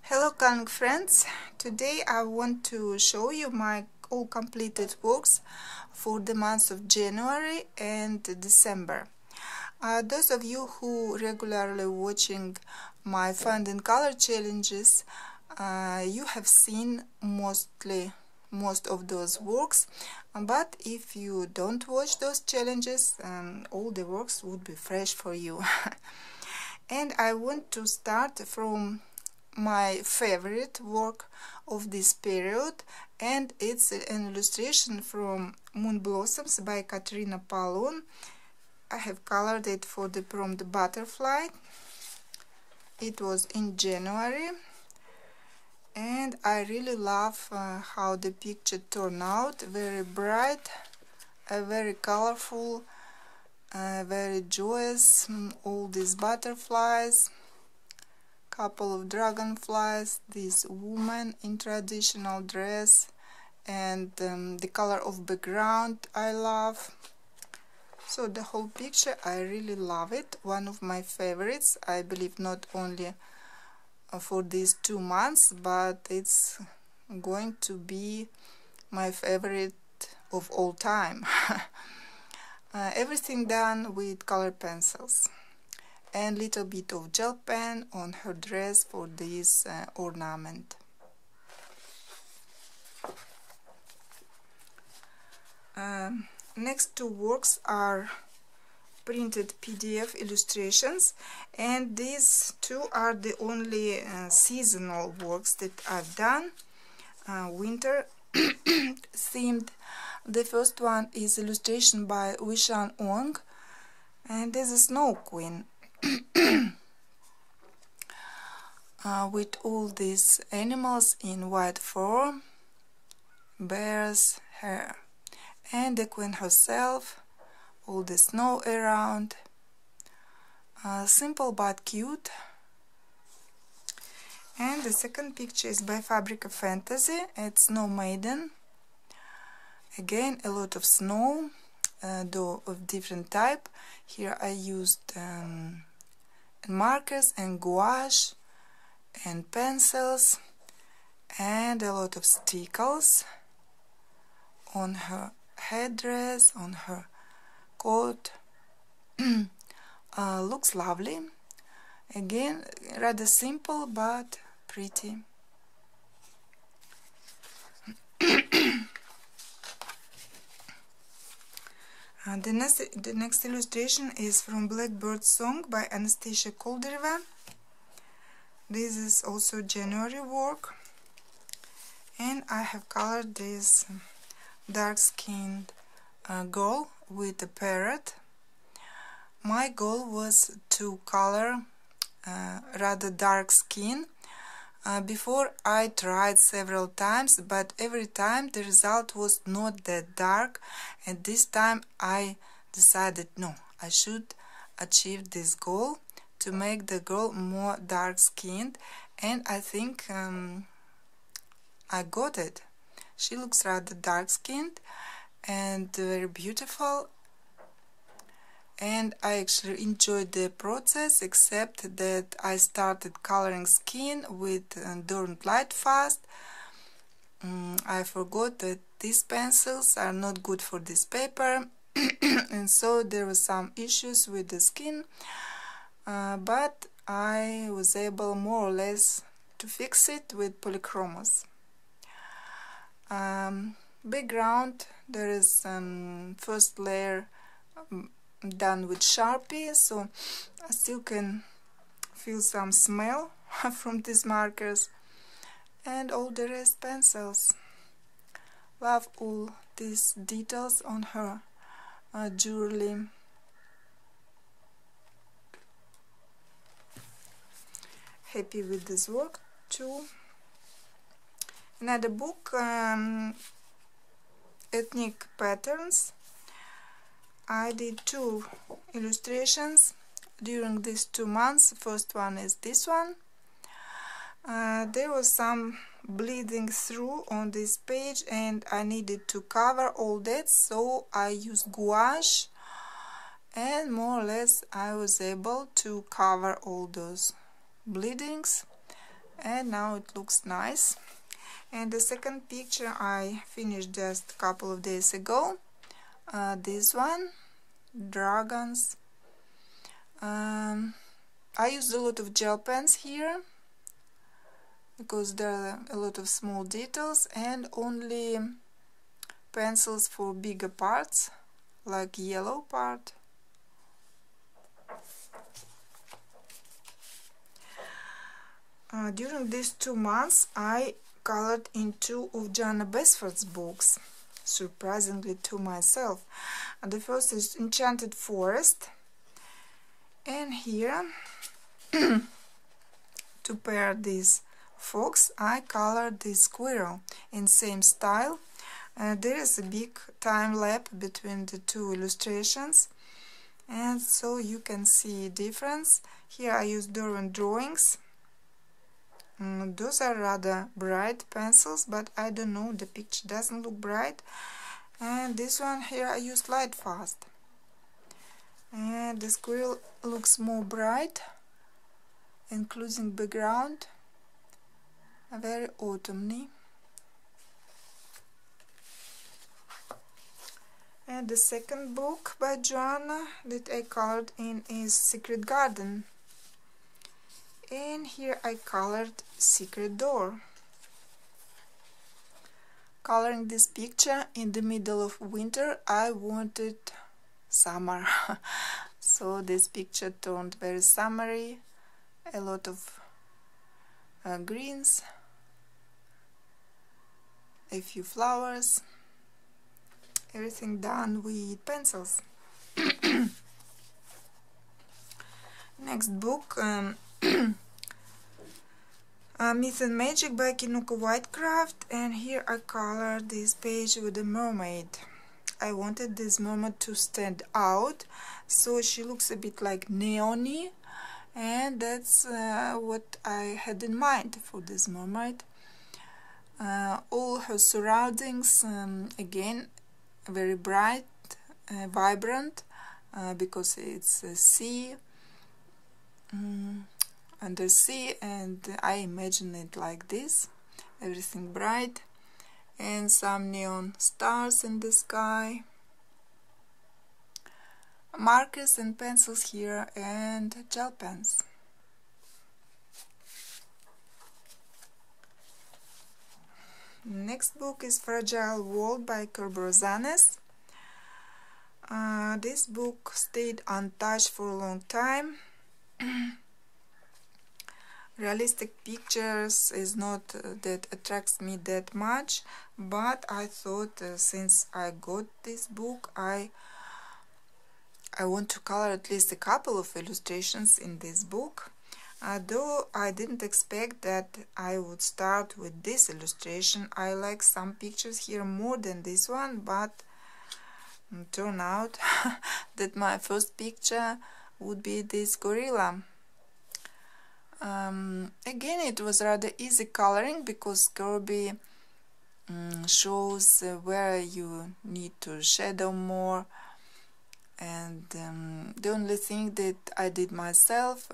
Hello coloring friends, today I want to show you my all completed works for the months of January and December. Those of you who regularly watching my Find and Color challenges, you have seen most of those works, but if you don't watch those challenges, all the works would be fresh for you. And I want to start from my favorite work of this period, and it's an illustration from Moon Blossoms by Katerina Palon. I have colored it for the prompt butterfly. It was in January, and I really love how the picture turned out. Very bright, very colorful, very joyous. All these butterflies, couple of dragonflies, this woman in traditional dress, and the color of background I love. So the whole picture, I really love it. One of my favorites, I believe, not only for these 2 months, but it's going to be my favorite of all time. Everything done with color pencils and little bit of gel pen on her dress for this ornament. Next two works are printed PDF illustrations, and these two are the only seasonal works that I've done, winter themed. The first one is illustration by Wheeshan Ong, and this is Snow Queen. With all these animals in white fur, bears, hair, and the queen herself, all the snow around. Simple but cute. And the second picture is by Fabrica Fantasy. It's Snow Maiden. Again, a lot of snow, though of different type. Here I used markers and gouache and pencils and a lot of stickles on her headdress, on her coat. Looks lovely. Again, rather simple but pretty. The next illustration is from Blackbird Song by Anastasia Koldareva. This is also January work, and I have colored this dark-skinned girl with a parrot. My goal was to color rather dark skin. Before I tried several times, but every time the result was not that dark, and this time I decided no, I should achieve this goal to make the girl more dark skinned, and I think I got it. She looks rather dark skinned and very beautiful, and I actually enjoyed the process, except that I started coloring skin with dark light fast. I forgot that these pencils are not good for this paper and so there were some issues with the skin, but I was able more or less to fix it with polychromos. Background, there is first layer done with Sharpie, so I still can feel some smell from these markers, and all the rest pencils. Love all these details on her jewelry. Happy with this work too. Another book, Ethnic Patterns. I did 2 illustrations during these 2 months. First one is this one. There was some bleeding through on this page, and I needed to cover all that, so I used gouache, and more or less I was able to cover all those bleedings. and now it looks nice. And the second picture I finished just a couple of days ago. This one, dragons. I used a lot of gel pens here because there are a lot of small details, and only pencils for bigger parts, like yellow part. During these 2 months I colored in 2 of Johanna Basford's books, surprisingly to myself. And the first is Enchanted Forest, and here to pair this fox I colored this squirrel in same style. There is a big time lapse between the 2 illustrations, and so you can see difference. Here I use Derwent drawings. Those are rather bright pencils, but I don't know, the picture doesn't look bright. And this one here I used Light Fast, and the squirrel looks more bright, including background, very autumny. And the second book by Johanna that I colored in is Secret Garden, and here I colored Secret Door. Coloring this picture in the middle of winter, I wanted summer. So this picture turned very summery, a lot of greens, a few flowers, everything done with pencils. Next book, Myth and Magic by Kinuka Whitecraft, and here I colored this page with a mermaid. I wanted this mermaid to stand out, so she looks a bit like neon-y, and that's what I had in mind for this mermaid. All her surroundings, again, very bright, vibrant, because it's a sea, under sea, and I imagine it like this, everything bright, and some neon stars in the sky. Markers and pencils here, and gel pens. Next book is Fragile World by Kerby Rosanes. This book stayed untouched for a long time. Realistic pictures is not that attracts me that much, but I thought since I got this book, I want to color at least a couple of illustrations in this book. Though I didn't expect that I would start with this illustration. I like some pictures here more than this one, but it turned out that my first picture would be this gorilla. Again, it was rather easy coloring because Kerby shows where you need to shadow more, and the only thing that I did myself,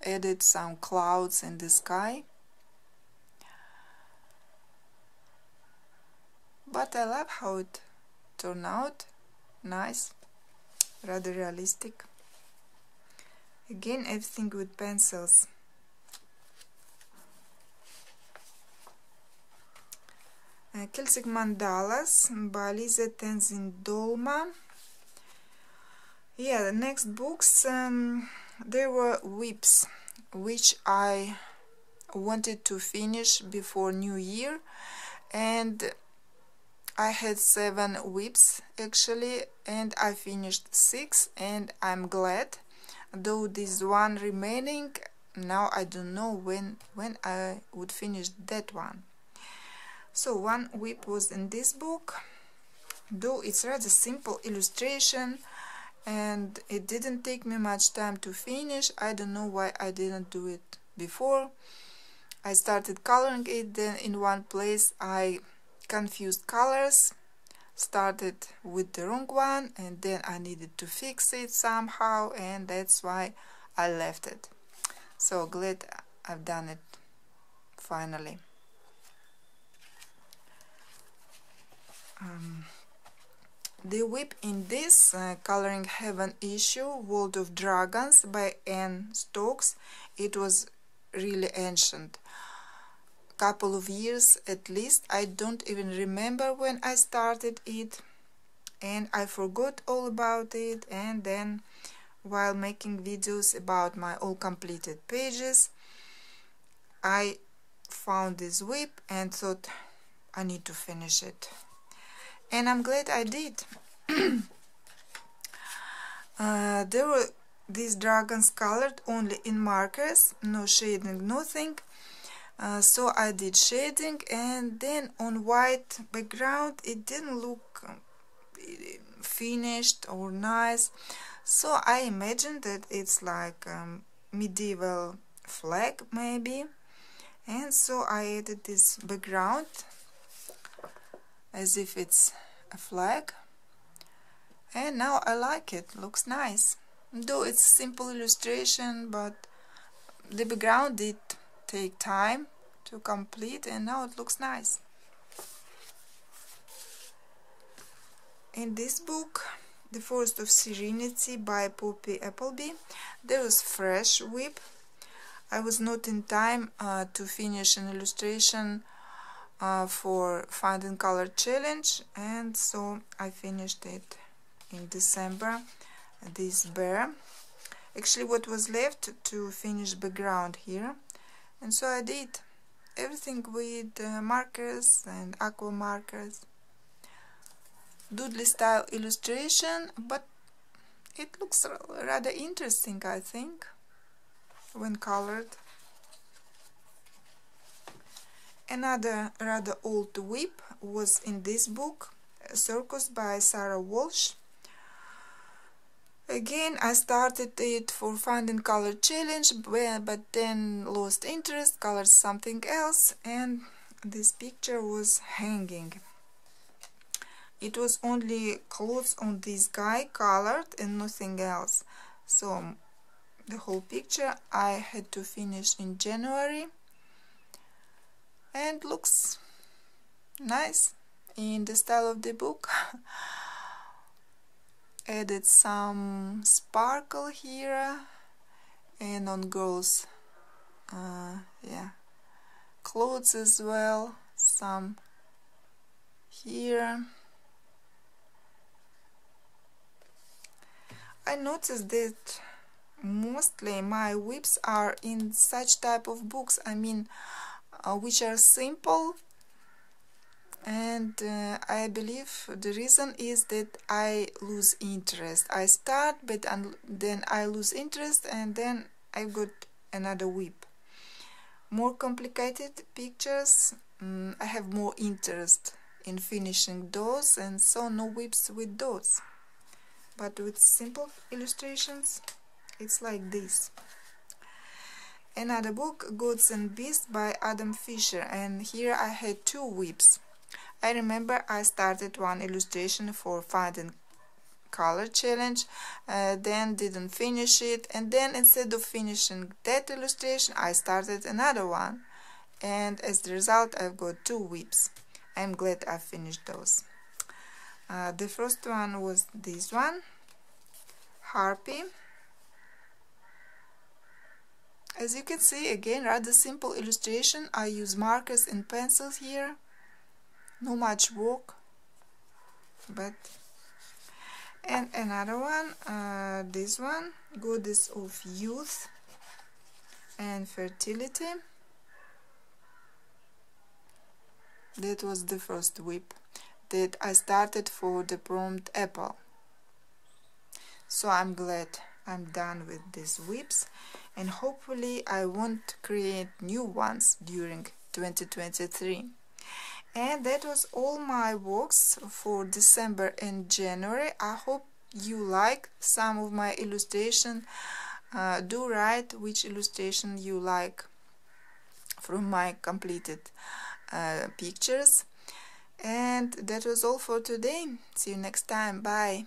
added some clouds in the sky. But I love how it turned out, nice, rather realistic. Again, everything with pencils. Celtic Mandalas by Lisa Tenzin Dolma. Yeah, the next books, there were whips, which I wanted to finish before New Year, and I had 7 whips actually, and I finished 6, and I'm glad. Though this one remaining, now I don't know when I would finish that one. So one whip was in this book, though it's rather simple illustration and it didn't take me much time to finish. I don't know why I didn't do it before. I started coloring it, then in one place I confused colors, started with the wrong one, and then I needed to fix it somehow, and that's why I left it. So glad I've done it finally. The whip in this Coloring Heaven issue, World of Dragons by Anne Stokes, it was really ancient. Couple of years at least. I don't even remember when I started it, and I forgot all about it. And then while making videos about my all completed pages, I found this whip and thought I need to finish it, and I'm glad I did. There were these dragons colored only in markers, no shading, nothing. So I did shading, and then on white background it didn't look finished or nice, so I imagined that it's like medieval flag maybe, and so I added this background as if it's a flag, and now I like it. Looks nice, though it's simple illustration, but the background did take time to complete, and now it looks nice. In this book, The Forest of Serenity by Poppy Appleby, there was fresh whip. I was not in time to finish an illustration for Find and Color Challenge, and so I finished it in December, this bear. Actually, what was left to finish background here, and so I did everything with markers and aqua markers. Doodly style illustration, but it looks rather interesting, I think, when colored. Another rather old whip was in this book, Circus by Sarah Walsh. Again, I started it for Find and Color Challenge, but then lost interest, colored something else, and this picture was hanging. It was only clothes on this guy colored and nothing else. So the whole picture I had to finish in January, and looks nice in the style of the book. Added some sparkle here, and on girls clothes as well, some here. I noticed that mostly my whips are in such type of books, I mean which are simple, and I believe the reason is that I lose interest. I start, but then I lose interest, and then I got another whip. More complicated pictures, I have more interest in finishing those, and so no whips with those. But with simple illustrations, it's like this. Another book, Gods and Beasts by Adam Fisher, and here I had two whips. I remember I started one illustration for Find and Color Challenge, then didn't finish it, and then instead of finishing that illustration I started another one, and as the result I've got two whips. I'm glad I finished those. The first one was this one, Harpy. As you can see, again, rather simple illustration. I use markers and pencils here, no much work, but. And another one, this one, Goddess of Youth and Fertility. That was the first whip that I started for the prompt apple. So I'm glad I'm done with these whips, and hopefully I won't create new ones during 2023. And that was all my works for December and January. I hope you like some of my illustration. Do write which illustration you like from my completed pictures. And that was all for today. See you next time. Bye.